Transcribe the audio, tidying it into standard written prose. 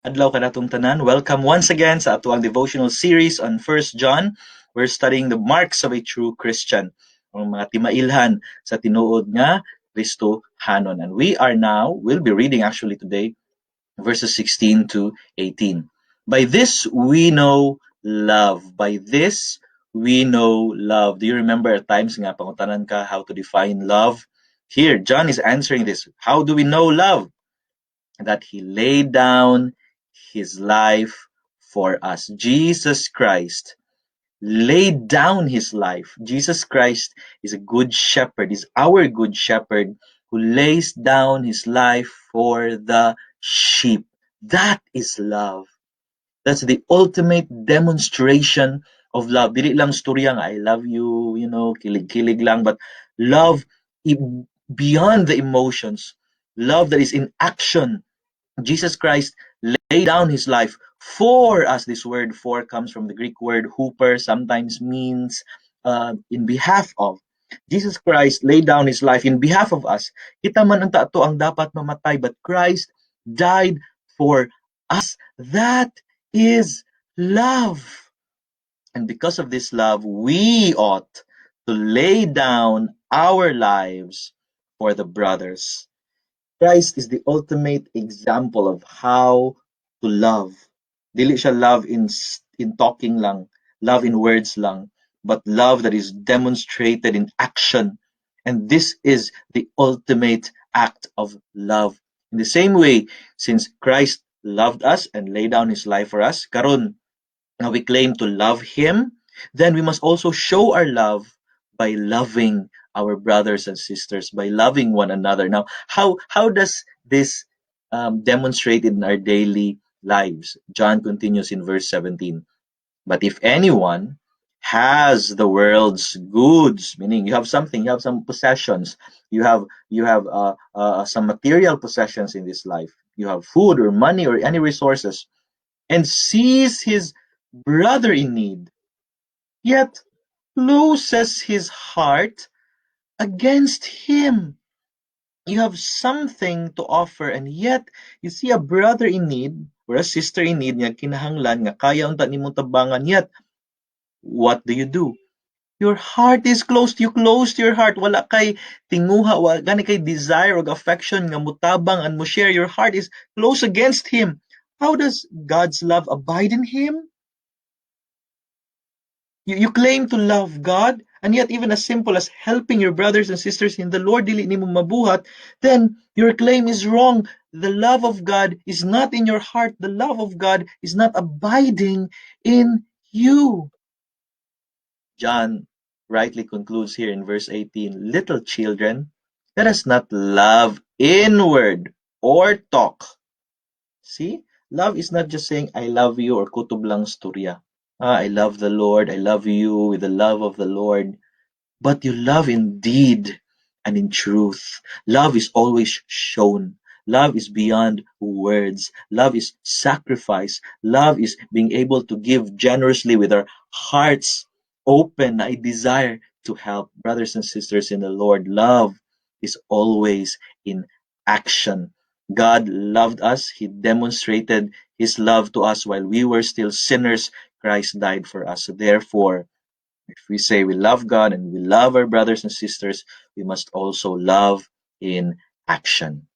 Adlaw kanatong tanan. Welcome once again sa atuang devotional series on First John. We're studying the marks of a true Christian. Ang mga timailhan sa tinuod nga Kristohanon. And we'll be reading actually today verses 16 to 18. By this we know love. By this we know love. Do you remember at times nga pangutanan ka how to define love? Here, John is answering this. How do we know love? That he laid down his life for us. Jesus Christ laid down his life. Jesus Christ is a good shepherd, is our good shepherd who lays down his life for the sheep. That is love. That's the ultimate demonstration of love. Dili lang storya nga, I love you, kilig-kilig lang, but love beyond the emotions, love that is in action. Jesus Christ laid down his life for us. This word for comes from the Greek word huper, sometimes means in behalf of. Jesus Christ laid down his life in behalf of us. Kita man ang tato ang dapat mamatay, but Christ died for us. That is love. And because of this love, we ought to lay down our lives for the brothers. Christ is the ultimate example of how to love. Dili siya love in talking lang, love in words lang, but love that is demonstrated in action. And this is the ultimate act of love. In the same way, since Christ loved us and laid down his life for us, karon now we claim to love him, then we must also show our love by loving our brothers and sisters, by loving one another. Now, how does this demonstrate in our daily lives? John continues in verse 17. But if anyone has the world's goods, meaning you have something, you have some possessions, you have some material possessions in this life, you have food or money or any resources, and sees his brother in need, yet closes his heart against him. You have something to offer, and yet you see a brother in need or a sister in need nga kinahanglan nga kaya unta nimong tabangan, yet what do? Your heart is closed. You closed your heart. Wala kay tinguha, wala gani kay desire or affection nga mutabang and mo share. Your heart is closed against him. How does God's love abide in him? You claim to love God, and yet even as simple as helping your brothers and sisters in the Lord, dili nimo mabuhat, then your claim is wrong. The love of God is not in your heart. The love of God is not abiding in you. John rightly concludes here in verse 18, little children, let us not love in word or talk. See? Love is not just saying, I love you or kutub lang storya. I love the Lord, I love you with the love of the Lord. But you love in deed and in truth. Love is always shown. Love is beyond words. Love is sacrifice. Love is being able to give generously with our hearts open. I desire to help brothers and sisters in the Lord. Love is always in action. God loved us. He demonstrated his love to us while we were still sinners. Christ died for us. So therefore, if we say we love God and we love our brothers and sisters, we must also love in action.